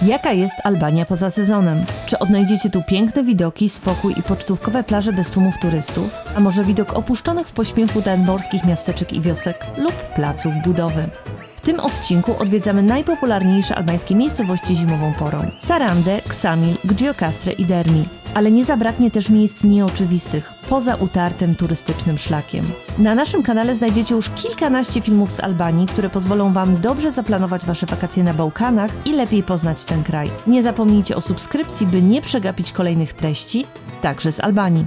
Jaka jest Albania poza sezonem? Czy odnajdziecie tu piękne widoki, spokój i pocztówkowe plaże bez tłumów turystów? A może widok opuszczonych w pośpiechu nadmorskich miasteczek i wiosek lub placów budowy? W tym odcinku odwiedzamy najpopularniejsze albańskie miejscowości zimową porą: Sarandë, Ksamil, Gjokastër i Dermi. Ale nie zabraknie też miejsc nieoczywistych, poza utartym turystycznym szlakiem. Na naszym kanale znajdziecie już kilkanaście filmów z Albanii, które pozwolą Wam dobrze zaplanować Wasze wakacje na Bałkanach i lepiej poznać ten kraj. Nie zapomnijcie o subskrypcji, by nie przegapić kolejnych treści, także z Albanii.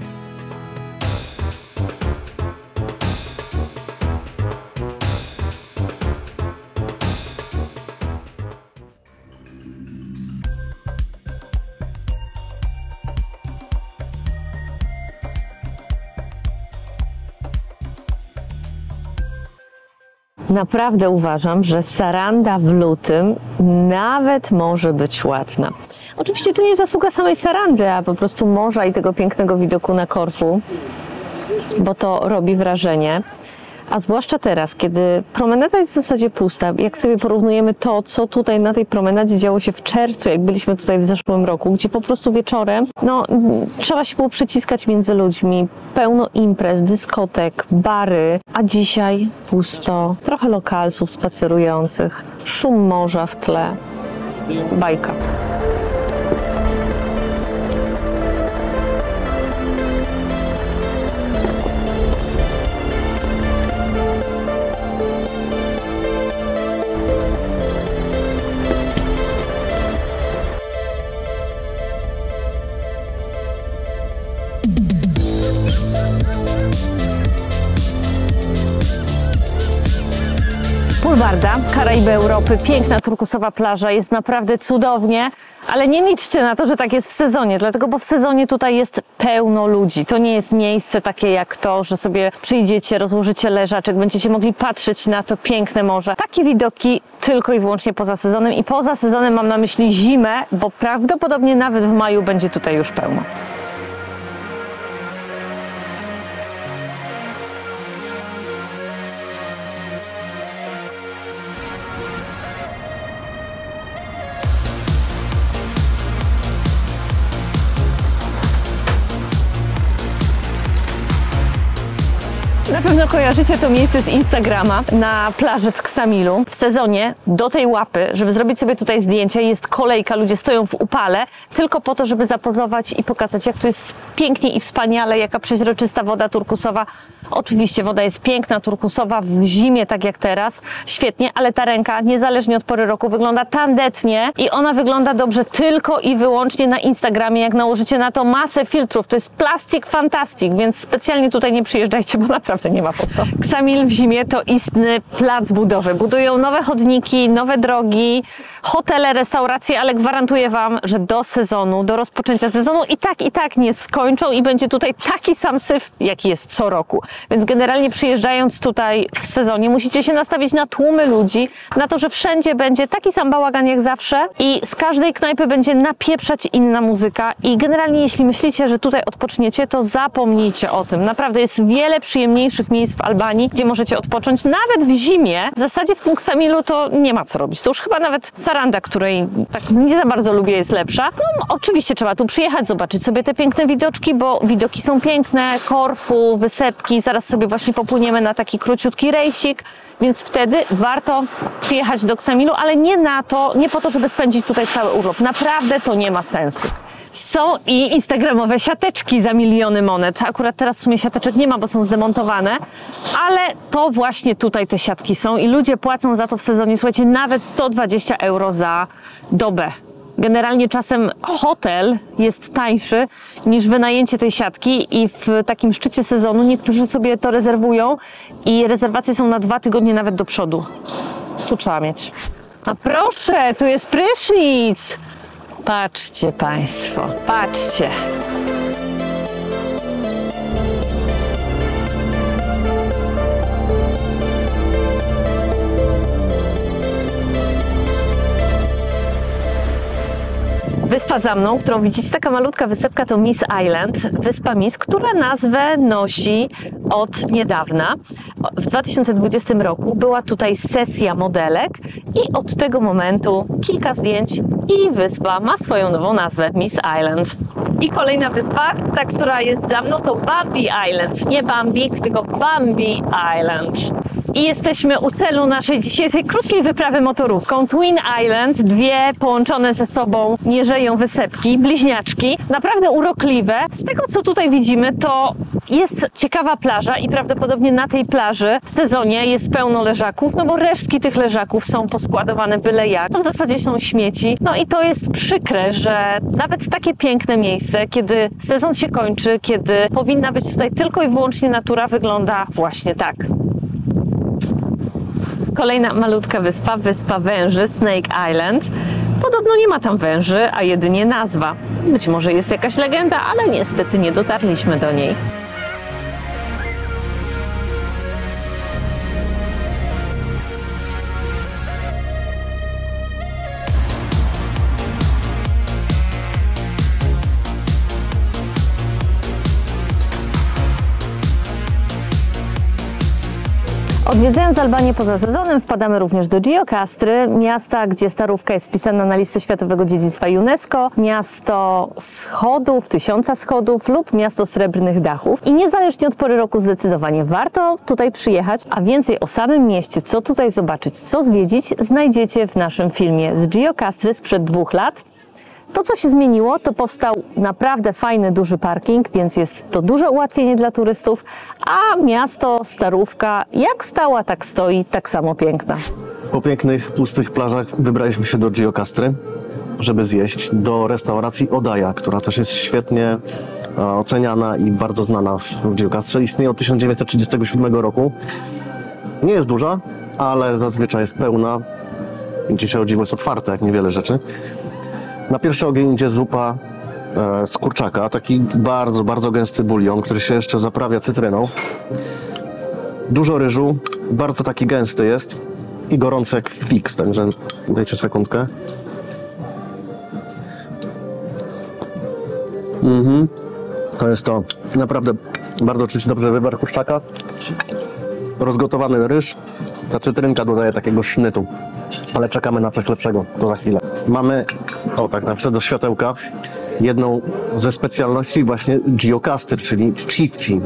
Naprawdę uważam, że Saranda w lutym nawet może być ładna. Oczywiście to nie zasługa samej Sarandy, a po prostu morza i tego pięknego widoku na Korfu, bo to robi wrażenie. A zwłaszcza teraz, kiedy promenada jest w zasadzie pusta, jak sobie porównujemy to, co tutaj na tej promenadzie działo się w czerwcu, jak byliśmy tutaj w zeszłym roku, gdzie po prostu wieczorem, trzeba się było przyciskać między ludźmi, pełno imprez, dyskotek, bary, a dzisiaj pusto, trochę lokalsów spacerujących, szum morza w tle, bajka. Pulvarda, Karaiby Europy, piękna turkusowa plaża, jest naprawdę cudownie, ale nie liczcie na to, że tak jest w sezonie, dlatego bo w sezonie tutaj jest pełno ludzi. To nie jest miejsce takie jak to, że sobie przyjdziecie, rozłożycie leżaczek, będziecie mogli patrzeć na to piękne morze. Takie widoki tylko i wyłącznie poza sezonem i poza sezonem mam na myśli zimę, bo prawdopodobnie nawet w maju będzie tutaj już pełno. Na pewno kojarzycie to miejsce z Instagrama na plaży w Ksamilu. W sezonie do tej łapy, żeby zrobić sobie tutaj zdjęcie, jest kolejka, ludzie stoją w upale tylko po to, żeby zapozować i pokazać, jak tu jest pięknie i wspaniale, jaka przeźroczysta woda turkusowa. Oczywiście woda jest piękna, turkusowa, w zimie tak jak teraz, świetnie, ale ta ręka, niezależnie od pory roku, wygląda tandetnie i ona wygląda dobrze tylko i wyłącznie na Instagramie, jak nałożycie na to masę filtrów. To jest plastik fantastic, więc specjalnie tutaj nie przyjeżdżajcie, bo naprawdę nie ma po co. Ksamil w zimie to istny plac budowy. Budują nowe chodniki, nowe drogi, hotele, restauracje, ale gwarantuję Wam, że do sezonu, do rozpoczęcia sezonu i tak nie skończą i będzie tutaj taki sam syf, jaki jest co roku. Więc generalnie przyjeżdżając tutaj w sezonie musicie się nastawić na tłumy ludzi, na to, że wszędzie będzie taki sam bałagan jak zawsze i z każdej knajpy będzie napieprzać inna muzyka i generalnie jeśli myślicie, że tutaj odpoczniecie, to zapomnijcie o tym. Naprawdę jest wiele przyjemniejszych miejsc w Albanii, gdzie możecie odpocząć nawet w zimie. W zasadzie w tym Ksamilu to nie ma co robić. To już chyba nawet Saranda, której tak nie za bardzo lubię, jest lepsza. No oczywiście trzeba tu przyjechać, zobaczyć sobie te piękne widoczki, bo widoki są piękne, Korfu, wysepki. Zaraz sobie właśnie popłyniemy na taki króciutki rejsik, więc wtedy warto przyjechać do Ksamilu, ale nie po to, żeby spędzić tutaj cały urlop. Naprawdę to nie ma sensu. Są i instagramowe siateczki za miliony monet. Akurat teraz w sumie siateczek nie ma, bo są zdemontowane, ale to właśnie tutaj te siatki są i ludzie płacą za to w sezonie, słuchajcie, nawet 120 euro za dobę. Generalnie czasem hotel jest tańszy niż wynajęcie tej siatki i w takim szczycie sezonu niektórzy sobie to rezerwują i rezerwacje są na 2 tygodnie nawet do przodu. Tu trzeba mieć. A proszę, tu jest prysznic! Patrzcie Państwo, patrzcie! Wyspa za mną, którą widzicie, taka malutka wysepka, to Miss Island, wyspa Miss, która nazwę nosi od niedawna. W 2020 roku była tutaj sesja modelek i od tego momentu kilka zdjęć i wyspa ma swoją nową nazwę, Miss Island. I kolejna wyspa, ta, która jest za mną, to Bambi Island. Nie Bambik, tylko Bambi Island. I jesteśmy u celu naszej dzisiejszej krótkiej wyprawy motorówką. Twin Island, dwie połączone ze sobą mierzeją wysepki, bliźniaczki, naprawdę urokliwe. Z tego, co tutaj widzimy, to jest ciekawa plaża i prawdopodobnie na tej plaży w sezonie jest pełno leżaków, no bo resztki tych leżaków są poskładowane byle jak. To w zasadzie są śmieci. No i to jest przykre, że nawet takie piękne miejsce, kiedy sezon się kończy, kiedy powinna być tutaj tylko i wyłącznie natura, wygląda właśnie tak. Kolejna malutka wyspa, wyspa węży, Snake Island. Podobno nie ma tam węży, a jedynie nazwa. Być może jest jakaś legenda, ale niestety nie dotarliśmy do niej. Odwiedzając Albanię poza sezonem, wpadamy również do Gjokastry, miasta, gdzie Starówka jest wpisana na listę Światowego Dziedzictwa UNESCO, miasto schodów, 1000 schodów lub miasto srebrnych dachów. I niezależnie od pory roku zdecydowanie warto tutaj przyjechać, a więcej o samym mieście, co tutaj zobaczyć, co zwiedzić, znajdziecie w naszym filmie z Gjokastry sprzed 2 lat. To, co się zmieniło, to powstał naprawdę fajny, duży parking, więc jest to duże ułatwienie dla turystów, a miasto Starówka jak stała, tak stoi, tak samo piękna. Po pięknych, pustych plażach wybraliśmy się do Gjokastry, żeby zjeść, do restauracji Odaja, która też jest świetnie oceniana i bardzo znana w Gjokastrze. Istnieje od 1937 roku. Nie jest duża, ale zazwyczaj jest pełna. Dzisiaj o dziwo jest otwarte, jak niewiele rzeczy. Na pierwszy ogień idzie zupa z kurczaka, taki bardzo, bardzo gęsty bulion, który się jeszcze zaprawia cytryną. Dużo ryżu, bardzo taki gęsty jest i gorący jak fix, także dajcie sekundkę. To jest to, naprawdę bardzo czuć dobrze wybór kurczaka. Rozgotowany ryż, ta cytrynka dodaje takiego sznytu. Ale czekamy na coś lepszego, to za chwilę. Mamy, o tak, na przykład do światełka, jedną ze specjalności właśnie Gjokastry, czyli chifci.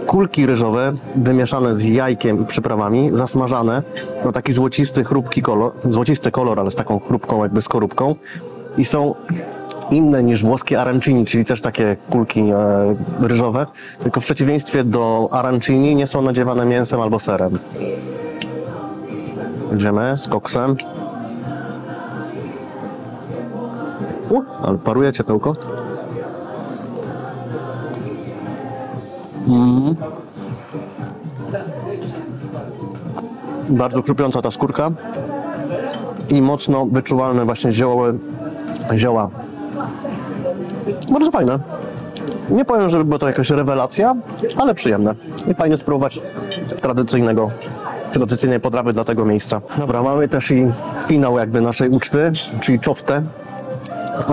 Kulki ryżowe wymieszane z jajkiem i przyprawami, zasmażane, no taki złocisty, chrupki kolor, złocisty kolor, ale z taką chrupką jakby skorupką i są inne niż włoskie arancini, czyli też takie kulki ryżowe, tylko w przeciwieństwie do arancini nie są nadziewane mięsem albo serem. Idziemy z koksem. Ale paruje ciepełko. Bardzo chrupiąca ta skórka i mocno wyczuwalne właśnie zioła. Bardzo fajne. Nie powiem, żeby była to jakaś rewelacja, ale przyjemne. I fajnie spróbować tradycyjnej potrawy dla tego miejsca. Dobra, mamy też i finał jakby naszej uczty, czyli czoftę.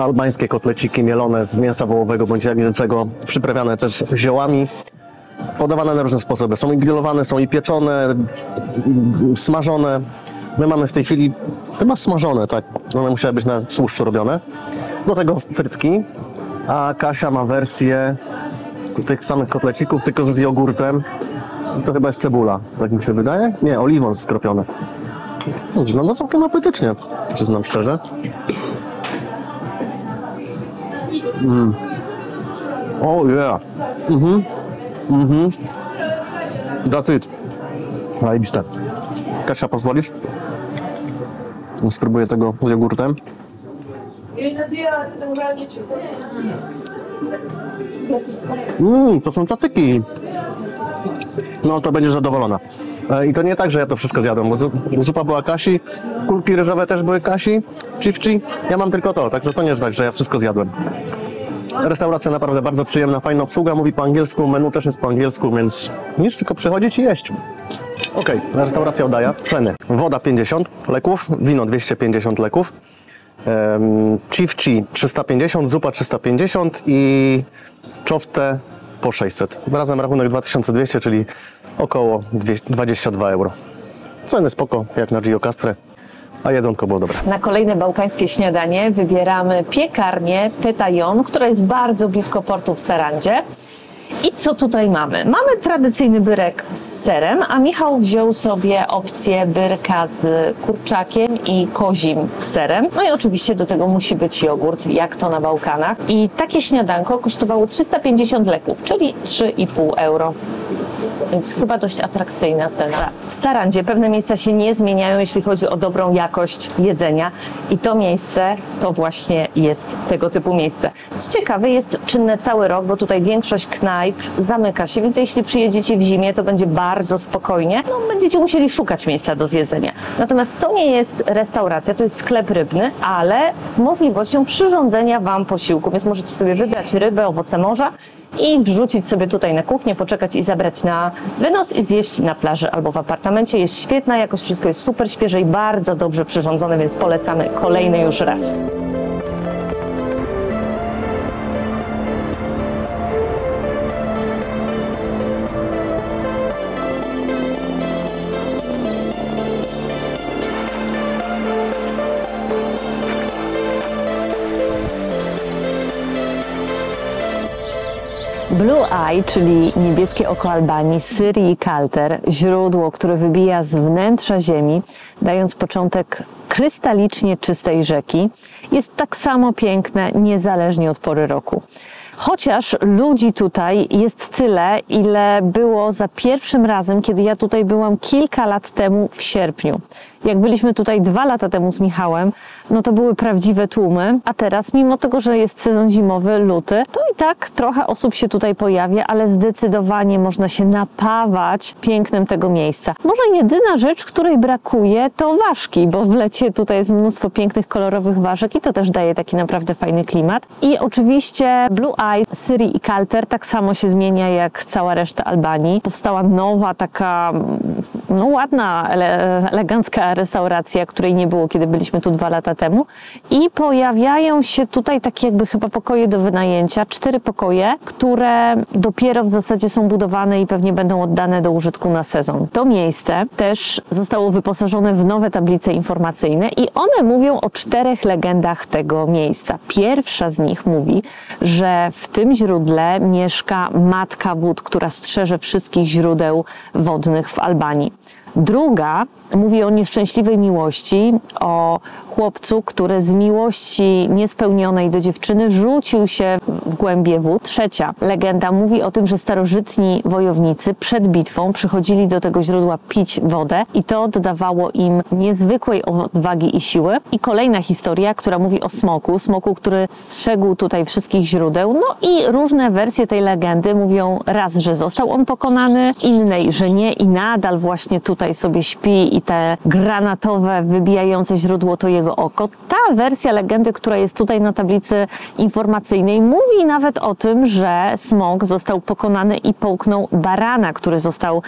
Albańskie kotleciki mielone z mięsa wołowego bądź jagnięcego, przyprawiane też ziołami, podawane na różne sposoby. Są i grillowane, są i pieczone, smażone. My mamy w tej chwili chyba smażone, tak. One musiały być na tłuszczu robione. Do tego frytki, a Kasia ma wersję tych samych kotlecików, tylko z jogurtem. To chyba jest cebula, tak mi się wydaje. Nie, oliwą skropione. Wygląda całkiem apetycznie, przyznam szczerze. Oh yeah. That's it. Zajebiste. Kasia, pozwolisz? Spróbuję tego z jogurtem. To są cacyki. No to będziesz zadowolona. I to nie tak, że ja to wszystko zjadłem, bo zupa była Kasi, kulki ryżowe też były Kasi, chifci. Ja mam tylko to, także to nie jest tak, że ja wszystko zjadłem. Restauracja naprawdę bardzo przyjemna, fajna obsługa, mówi po angielsku, menu też jest po angielsku, więc nic, tylko przychodzić i jeść. Okej, restauracja Odaja. Ceny. Woda 50 leków, wino 250 leków. Chifchi 350, zupa 350 i czoftę po 600. Razem rachunek 2200, czyli około 22 euro. Ceny spoko, jak na Giocastre, a jedzonko było dobre. Na kolejne bałkańskie śniadanie wybieramy piekarnię Petajon, która jest bardzo blisko portu w Sarandzie. I co tutaj mamy? Mamy tradycyjny byrek z serem, a Michał wziął sobie opcję byrka z kurczakiem i kozim serem. No i oczywiście do tego musi być jogurt, jak to na Bałkanach. I takie śniadanko kosztowało 350 leków, czyli 3,5 euro. Więc chyba dość atrakcyjna cena. W Sarandzie pewne miejsca się nie zmieniają, jeśli chodzi o dobrą jakość jedzenia. I to miejsce to właśnie jest tego typu miejsce. Co ciekawe, jest czynne cały rok, bo tutaj większość knajp zamyka się, więc jeśli przyjedziecie w zimie, to będzie bardzo spokojnie. No, będziecie musieli szukać miejsca do zjedzenia. Natomiast to nie jest restauracja, to jest sklep rybny, ale z możliwością przyrządzenia Wam posiłku, więc możecie sobie wybrać rybę, owoce morza i wrzucić sobie tutaj na kuchnię, poczekać i zabrać na wynos i zjeść na plaży albo w apartamencie. Jest świetna jakość, wszystko jest super świeże i bardzo dobrze przyrządzone, więc polecamy kolejny już raz. Blue Eye, czyli niebieskie oko Albanii, Syrii i Kalter, źródło, które wybija z wnętrza ziemi, dając początek krystalicznie czystej rzeki, jest tak samo piękne, niezależnie od pory roku. Chociaż ludzi tutaj jest tyle, ile było za pierwszym razem, kiedy ja tutaj byłam kilka lat temu w sierpniu. Jak byliśmy tutaj 2 lata temu z Michałem, no to były prawdziwe tłumy, a teraz, mimo tego, że jest sezon zimowy, luty, to i tak trochę osób się tutaj pojawia, ale zdecydowanie można się napawać pięknem tego miejsca. Może jedyna rzecz, której brakuje, to ważki, bo w lecie tutaj jest mnóstwo pięknych, kolorowych ważek i to też daje taki naprawdę fajny klimat. I oczywiście Blue Eye, Syrii i Kalter tak samo się zmienia jak cała reszta Albanii. Powstała nowa, taka ładna, elegancka restauracja, której nie było, kiedy byliśmy tu 2 lata temu. I pojawiają się tutaj takie jakby chyba pokoje do wynajęcia, 4 pokoje, które dopiero w zasadzie są budowane i pewnie będą oddane do użytku na sezon. To miejsce też zostało wyposażone w nowe tablice informacyjne i one mówią o 4 legendach tego miejsca. Pierwsza z nich mówi, że w tym źródle mieszka matka wód, która strzeże wszystkich źródeł wodnych w Albanii. Druga mówi o nieszczęśliwej miłości, o chłopcu, który z miłości niespełnionej do dziewczyny rzucił się w głębie wód. Trzecia legenda mówi o tym, że starożytni wojownicy przed bitwą przychodzili do tego źródła pić wodę i to dodawało im niezwykłej odwagi i siły. I kolejna historia, która mówi o smoku, który strzegł tutaj wszystkich źródeł. No i różne wersje tej legendy mówią raz, że został on pokonany, innej, że nie i nadal właśnie tutaj sobie śpi i te granatowe, wybijające źródło to jego oko. Ta wersja legendy, która jest tutaj na tablicy informacyjnej, mówi nawet o tym, że smok został pokonany i połknął barana, który został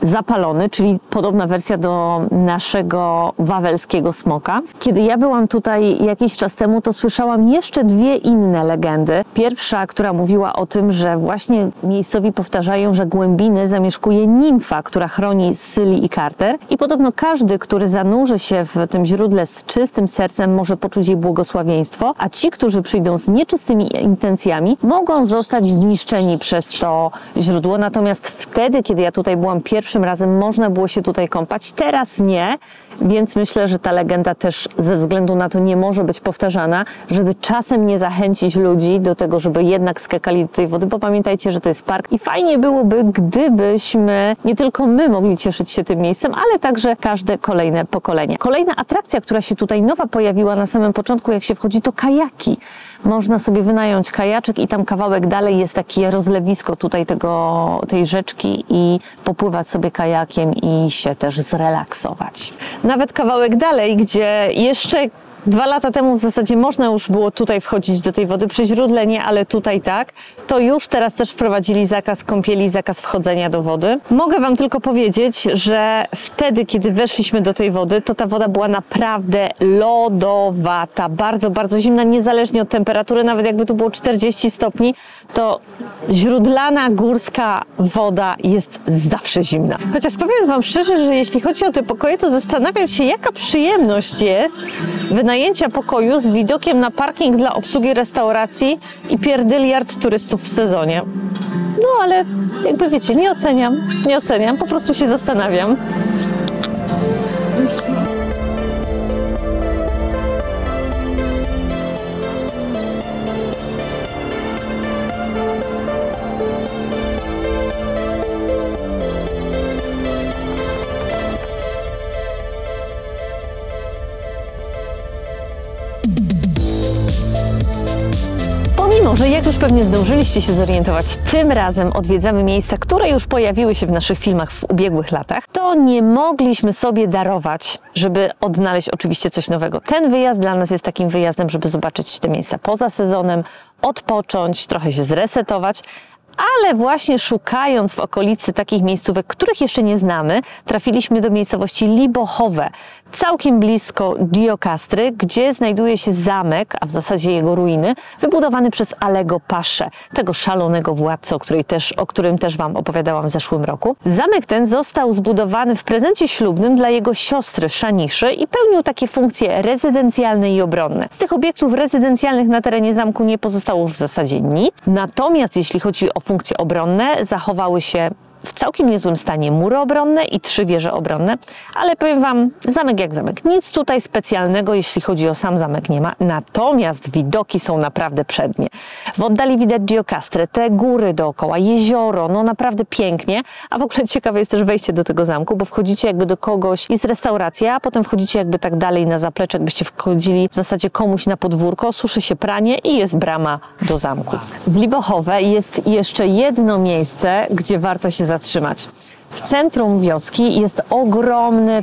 zapalony, czyli podobna wersja do naszego wawelskiego smoka. Kiedy ja byłam tutaj jakiś czas temu, to słyszałam jeszcze 2 inne legendy. Pierwsza, która mówiła o tym, że właśnie miejscowi powtarzają, że głębiny zamieszkuje nimfa, która chroni Syrii i Kalter i podobno każdy, który zanurzy się w tym źródle z czystym sercem, może poczuć jej błogosławieństwo, a ci, którzy przyjdą z nieczystymi intencjami, mogą zostać zniszczeni przez to źródło. Natomiast wtedy, kiedy ja tutaj byłam pierwszym razem, można było się tutaj kąpać, teraz nie, więc myślę, że ta legenda też ze względu na to nie może być powtarzana, żeby czasem nie zachęcić ludzi do tego, żeby jednak skakali do tej wody, bo pamiętajcie, że to jest park i fajnie byłoby, gdybyśmy, nie tylko my mogli cieszyć się tym miejscem, ale także każde kolejne pokolenie. Kolejna atrakcja, która się tutaj nowa pojawiła na samym początku, jak się wchodzi, to kajaki. Można sobie wynająć kajaczek i tam kawałek dalej jest takie rozlewisko tutaj tej rzeczki i popływać sobie kajakiem i się też zrelaksować. Nawet kawałek dalej, gdzie jeszcze 2 lata temu w zasadzie można już było tutaj wchodzić do tej wody, przy źródle nie, ale tutaj tak, to już teraz też wprowadzili zakaz kąpieli, zakaz wchodzenia do wody. Mogę Wam tylko powiedzieć, że wtedy, kiedy weszliśmy do tej wody, to ta woda była naprawdę lodowata, bardzo, bardzo zimna, niezależnie od temperatury, nawet jakby tu było 40 stopni, to źródlana górska woda jest zawsze zimna. Chociaż powiem Wam szczerze, że jeśli chodzi o te pokoje, to zastanawiam się, jaka przyjemność jest wynajęcia pokoju z widokiem na parking dla obsługi restauracji i pierdyliard turystów w sezonie. No ale jakby wiecie, nie oceniam, po prostu się zastanawiam. Mimo że, jak już pewnie zdążyliście się zorientować, tym razem odwiedzamy miejsca, które już pojawiły się w naszych filmach w ubiegłych latach, to nie mogliśmy sobie darować, żeby odnaleźć oczywiście coś nowego. Ten wyjazd dla nas jest takim wyjazdem, żeby zobaczyć te miejsca poza sezonem, odpocząć, trochę się zresetować, ale właśnie szukając w okolicy takich miejscówek, których jeszcze nie znamy, trafiliśmy do miejscowości Libochowe, całkiem blisko Giocastry, gdzie znajduje się zamek, a w zasadzie jego ruiny, wybudowany przez Alego Paszę, tego szalonego władcę, o którym też Wam opowiadałam w zeszłym roku. Zamek ten został zbudowany w prezencie ślubnym dla jego siostry Szaniszy i pełnił takie funkcje rezydencjalne i obronne. Z tych obiektów rezydencjalnych na terenie zamku nie pozostało już w zasadzie nic, natomiast jeśli chodzi o funkcje obronne, zachowały się w całkiem niezłym stanie mury obronne i 3 wieże obronne, ale powiem Wam, zamek jak zamek. Nic tutaj specjalnego, jeśli chodzi o sam zamek, nie ma, natomiast widoki są naprawdę przednie. W oddali widać Giocastrę, te góry dookoła, jezioro, no naprawdę pięknie, a w ogóle ciekawe jest też wejście do tego zamku, bo wchodzicie jakby do kogoś, jest restauracja, a potem wchodzicie jakby tak dalej na zaplecze, jakbyście wchodzili w zasadzie komuś na podwórko, suszy się pranie i jest brama do zamku. W Libochowe jest jeszcze jedno miejsce, gdzie warto się zatrzymać. W centrum wioski jest ogromny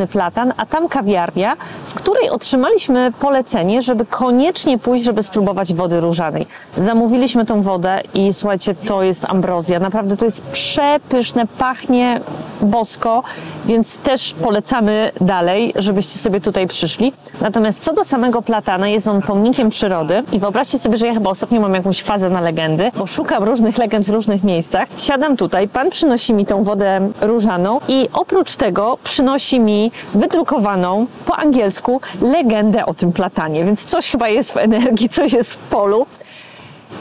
platan, a tam kawiarnia, w której otrzymaliśmy polecenie, żeby koniecznie pójść, żeby spróbować wody różanej. Zamówiliśmy tą wodę i słuchajcie, to jest ambrozja. Naprawdę to jest przepyszne, pachnie bosko, więc też polecamy dalej, żebyście sobie tutaj przyszli. Natomiast co do samego platana, jest on pomnikiem przyrody i wyobraźcie sobie, że ja chyba ostatnio mam jakąś fazę na legendy, bo szukam różnych legend w różnych miejscach. Siadam tutaj, pan przynosi mi tą wodę różaną i oprócz tego przynosi mi wydrukowaną po angielsku legendę o tym platanie, więc coś chyba jest w energii, coś jest w polu.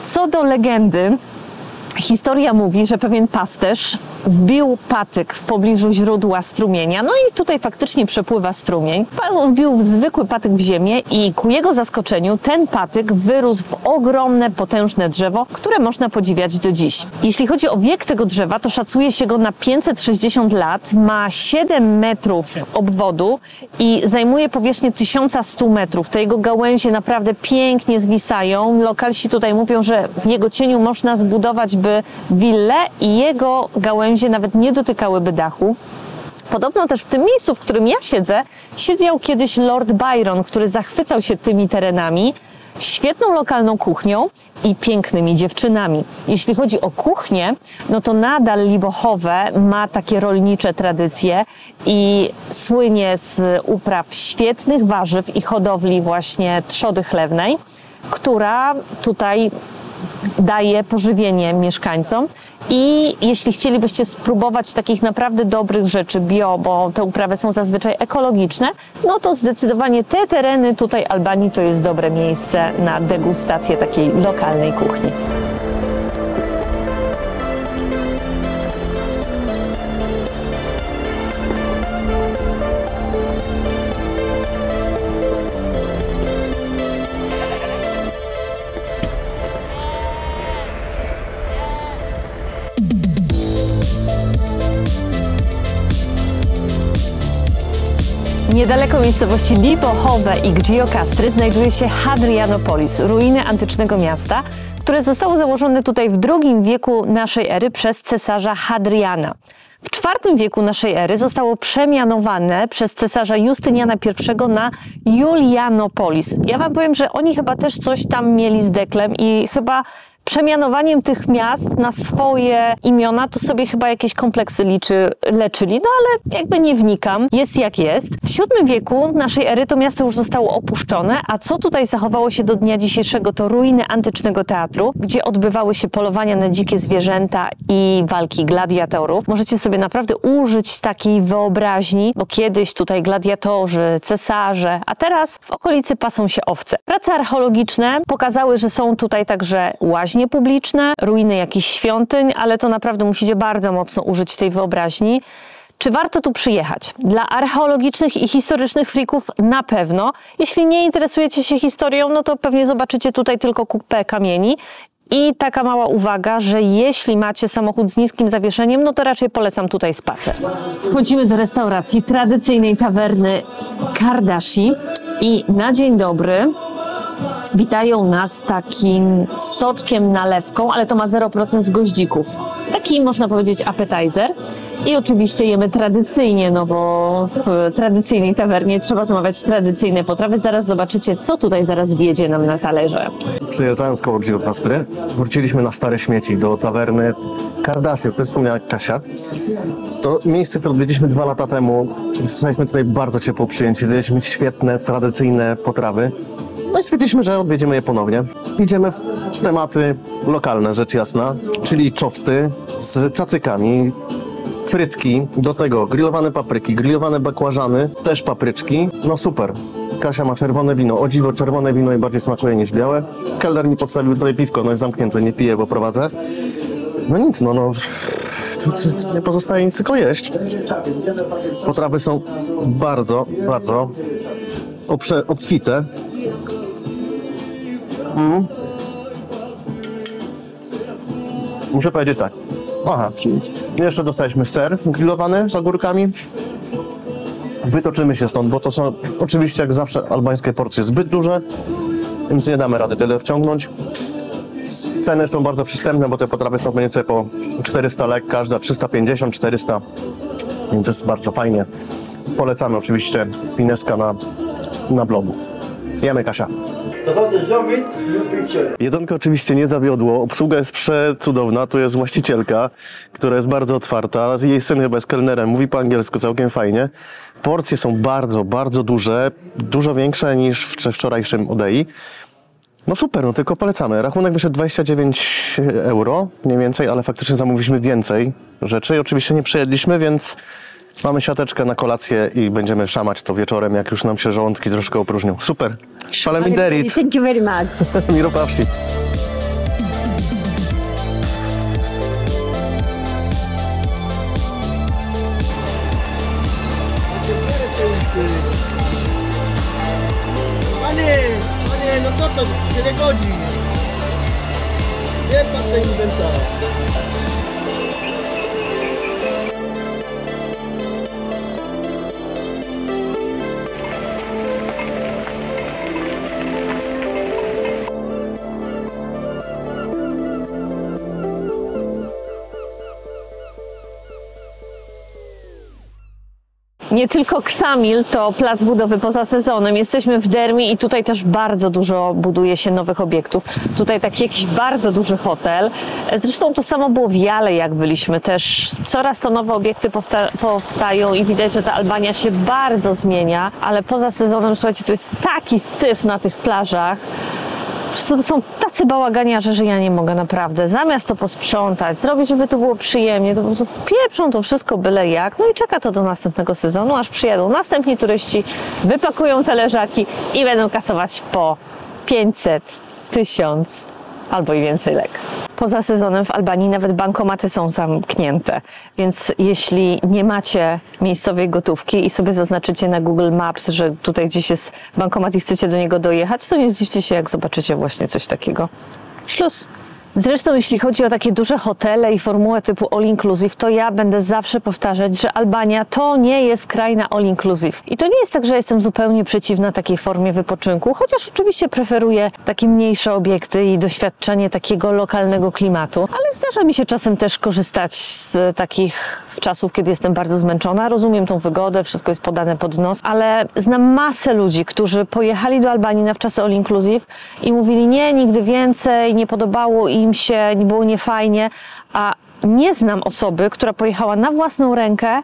Co do legendy, historia mówi, że pewien pasterz wbił patyk w pobliżu źródła strumienia, no i tutaj faktycznie przepływa strumień. Wbił zwykły patyk w ziemię i ku jego zaskoczeniu ten patyk wyrósł w ogromne, potężne drzewo, które można podziwiać do dziś. Jeśli chodzi o wiek tego drzewa, to szacuje się go na 560 lat, ma 7 metrów obwodu i zajmuje powierzchnię 1100 metrów. Te jego gałęzie naprawdę pięknie zwisają. Lokalsi tutaj mówią, że w jego cieniu można zbudować willę i jego gałęzie nawet nie dotykałyby dachu. Podobno też w tym miejscu, w którym ja siedzę, siedział kiedyś Lord Byron, który zachwycał się tymi terenami, świetną lokalną kuchnią i pięknymi dziewczynami. Jeśli chodzi o kuchnię, no to nadal Libochowe ma takie rolnicze tradycje i słynie z upraw świetnych warzyw i hodowli właśnie trzody chlewnej, która tutaj daje pożywienie mieszkańcom. I jeśli chcielibyście spróbować takich naprawdę dobrych rzeczy bio, bo te uprawy są zazwyczaj ekologiczne, no to zdecydowanie te tereny tutaj Albanii to jest dobre miejsce na degustację takiej lokalnej kuchni. Niedaleko miejscowości Libochowe i Giocastry znajduje się Hadrianopolis, ruiny antycznego miasta, które zostało założone tutaj w II wieku naszej ery przez cesarza Hadriana. W IV wieku naszej ery zostało przemianowane przez cesarza Justyniana I na Julianopolis. Ja wam powiem, że oni chyba też coś tam mieli z deklem i chyba przemianowaniem tych miast na swoje imiona to sobie chyba jakieś kompleksy leczyli, no ale jakby nie wnikam, jest jak jest. W VII wieku naszej ery to miasto już zostało opuszczone, a co tutaj zachowało się do dnia dzisiejszego to ruiny antycznego teatru, gdzie odbywały się polowania na dzikie zwierzęta i walki gladiatorów. Możecie sobie naprawdę użyć takiej wyobraźni, bo kiedyś tutaj gladiatorzy, cesarze, a teraz w okolicy pasą się owce. Prace archeologiczne pokazały, że są tutaj także łaźnie publiczne, ruiny jakichś świątyń, ale to naprawdę musicie bardzo mocno użyć tej wyobraźni. Czy warto tu przyjechać? Dla archeologicznych i historycznych frików na pewno. Jeśli nie interesujecie się historią, no to pewnie zobaczycie tutaj tylko kupę kamieni. I taka mała uwaga, że jeśli macie samochód z niskim zawieszeniem, no to raczej polecam tutaj spacer. Wchodzimy do restauracji tradycyjnej tawerny Kardashi i na dzień dobry witają nas takim soczkiem nalewką, ale to ma 0% z goździków. Taki, można powiedzieć, appetizer. I oczywiście jemy tradycyjnie, no bo w tradycyjnej tawernie trzeba zamawiać tradycyjne potrawy. Zaraz zobaczycie, co tutaj zaraz wjedzie nam na talerze. Przyjeżdżając koło Giotastry, wróciliśmy na stare śmieci do tawerny Kardashi, o której wspomniała Kasia. To miejsce, które odwiedziliśmy 2 lata temu. Zostaliśmy tutaj bardzo ciepło przyjęci, zjedliśmy świetne, tradycyjne potrawy. No i stwierdziliśmy, że odwiedzimy je ponownie. Idziemy w tematy lokalne, rzecz jasna, czyli czofty z cacykami, frytki, do tego grillowane papryki, grillowane bakłażany, też papryczki. No super. Kasia ma czerwone wino, o dziwo czerwone wino i bardziej smakuje niż białe. Kelner mi podstawił tutaj piwko, no jest zamknięte, nie piję, bo prowadzę. No nic, no tu nie pozostaje nic tylko jeść. Potrawy są bardzo, bardzo obfite. Muszę powiedzieć tak. Aha. Jeszcze dostaliśmy ser grillowany z ogórkami. Wytoczymy się stąd, bo to są oczywiście jak zawsze albańskie porcje zbyt duże, więc nie damy rady tyle wciągnąć. Ceny są bardzo przystępne, bo te potrawy są mniej więcej po 400 lek, każda 350, 400, więc jest bardzo fajnie. Polecamy oczywiście Pineska na blogu. Jemy, Kasia. Jedzonko oczywiście nie zawiodło, obsługa jest przecudowna, tu jest właścicielka, która jest bardzo otwarta, jej syn chyba jest kelnerem, mówi po angielsku całkiem fajnie. Porcje są bardzo, bardzo duże, dużo większe niż w wczorajszym Odei. No super, no tylko polecamy. Rachunek wyszedł 29 euro mniej więcej, ale faktycznie zamówiliśmy więcej rzeczy i oczywiście nie przejedliśmy, więc mamy siateczkę na kolację i będziemy szamać to wieczorem, jak już nam się żołądki troszkę opróżnią. Super. Faleminderit. Thank you very much. Miropawsi. Panie, no co to się nie godzi? Gdzie pan ten inwentarz? Nie tylko Ksamil to plac budowy poza sezonem. Jesteśmy w Dermi i tutaj też bardzo dużo buduje się nowych obiektów. Tutaj taki jakiś bardzo duży hotel. Zresztą to samo było w Jale, jak byliśmy też. Coraz to nowe obiekty powstają i widać, że ta Albania się bardzo zmienia, ale poza sezonem, słuchajcie, to jest taki syf na tych plażach. Po prostu to są tacy bałaganiarze, że ja nie mogę naprawdę. Zamiast to posprzątać, zrobić, żeby to było przyjemnie, to po prostu wpieprzą to wszystko byle jak. No i czeka to do następnego sezonu, aż przyjadą następni turyści, wypakują te leżaki i będą kasować po 500, 1000 albo i więcej lek. Poza sezonem w Albanii nawet bankomaty są zamknięte, więc jeśli nie macie miejscowej gotówki i sobie zaznaczycie na Google Maps, że tutaj gdzieś jest bankomat i chcecie do niego dojechać, to nie zdziwcie się, jak zobaczycie właśnie coś takiego. Szluz. Zresztą jeśli chodzi o takie duże hotele i formułę typu all inclusive, to ja będę zawsze powtarzać, że Albania to nie jest kraj na all inclusive. I to nie jest tak, że jestem zupełnie przeciwna takiej formie wypoczynku, chociaż oczywiście preferuję takie mniejsze obiekty i doświadczenie takiego lokalnego klimatu, ale zdarza mi się czasem też korzystać z takich czasów, kiedy jestem bardzo zmęczona. Rozumiem tą wygodę, wszystko jest podane pod nos, ale znam masę ludzi, którzy pojechali do Albanii na wczasy all inclusive i mówili nie, nigdy więcej, nie podobało im się, było niefajnie, a nie znam osoby, która pojechała na własną rękę,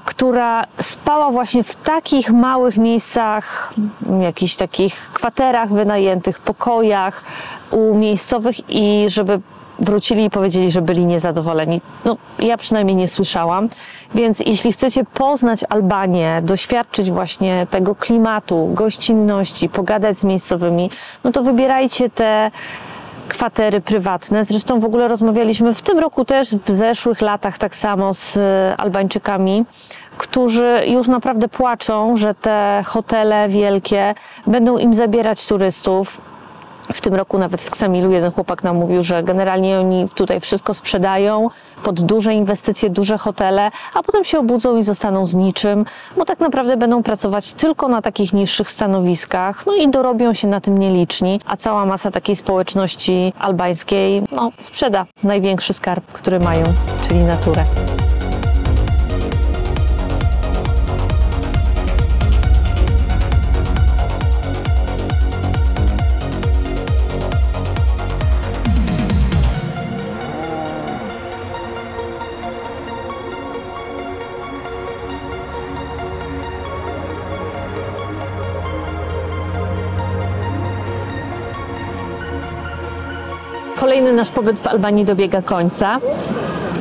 która spała właśnie w takich małych miejscach, jakichś takich kwaterach wynajętych, pokojach u miejscowych i żeby wrócili i powiedzieli, że byli niezadowoleni. No, ja przynajmniej nie słyszałam. Więc jeśli chcecie poznać Albanię, doświadczyć właśnie tego klimatu, gościnności, pogadać z miejscowymi, no to wybierajcie te kwatery prywatne. Zresztą w ogóle rozmawialiśmy w tym roku też, w zeszłych latach tak samo z Albańczykami, którzy już naprawdę płaczą, że te hotele wielkie będą im zabierać turystów. W tym roku nawet w Ksamilu jeden chłopak nam mówił, że generalnie oni tutaj wszystko sprzedają pod duże inwestycje, duże hotele, a potem się obudzą i zostaną z niczym, bo tak naprawdę będą pracować tylko na takich niższych stanowiskach, no i dorobią się na tym nieliczni, a cała masa takiej społeczności albańskiej sprzeda największy skarb, który mają, czyli naturę. Kolejny nasz pobyt w Albanii dobiega końca.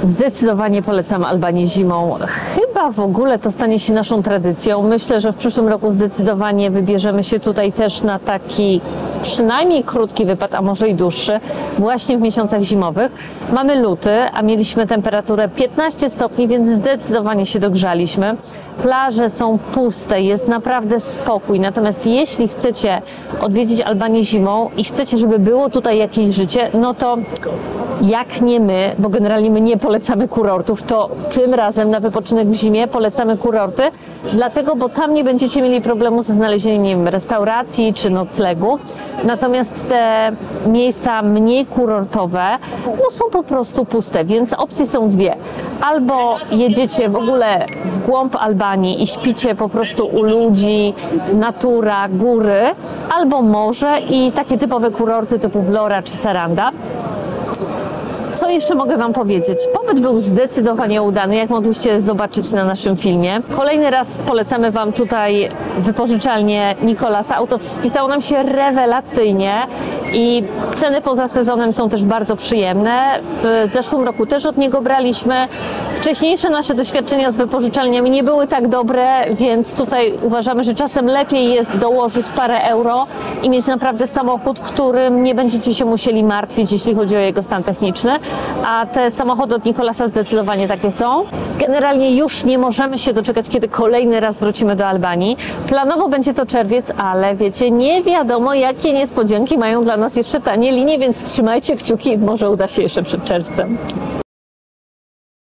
Zdecydowanie polecam Albanię zimą. Chyba w ogóle to stanie się naszą tradycją. Myślę, że w przyszłym roku zdecydowanie wybierzemy się tutaj też na taki przynajmniej krótki wypad, a może i dłuższy, właśnie w miesiącach zimowych. Mamy luty, a mieliśmy temperaturę 15 stopni, więc zdecydowanie się dogrzaliśmy. Plaże są puste, jest naprawdę spokój. Natomiast jeśli chcecie odwiedzić Albanię zimą i chcecie, żeby było tutaj jakieś życie, no to jak nie my, bo generalnie my nie polecamy kurortów, to tym razem na wypoczynek w zimie polecamy kurorty, dlatego, bo tam nie będziecie mieli problemu ze znalezieniem, nie wiem, restauracji czy noclegu. Natomiast te miejsca mniej kurortowe są po prostu puste, więc opcje są dwie. Albo jedziecie w ogóle w głąb Albanii i śpicie po prostu u ludzi, natura, góry, albo morze i takie typowe kurorty typu Vlora czy Saranda. Co jeszcze mogę Wam powiedzieć? Pobyt był zdecydowanie udany, jak mogliście zobaczyć na naszym filmie. Kolejny raz polecamy Wam tutaj wypożyczalnię Nikolasa. Auto spisało nam się rewelacyjnie i ceny poza sezonem są też bardzo przyjemne. W zeszłym roku też od niego braliśmy. Wcześniejsze nasze doświadczenia z wypożyczalniami nie były tak dobre, więc tutaj uważamy, że czasem lepiej jest dołożyć parę euro i mieć naprawdę samochód, którym nie będziecie się musieli martwić, jeśli chodzi o jego stan techniczny. A te samochody od Nikolasa zdecydowanie takie są. Generalnie już nie możemy się doczekać, kiedy kolejny raz wrócimy do Albanii. Planowo będzie to czerwiec, ale wiecie, nie wiadomo, jakie niespodzianki mają dla nas jeszcze tanie linie, więc trzymajcie kciuki, może uda się jeszcze przed czerwcem.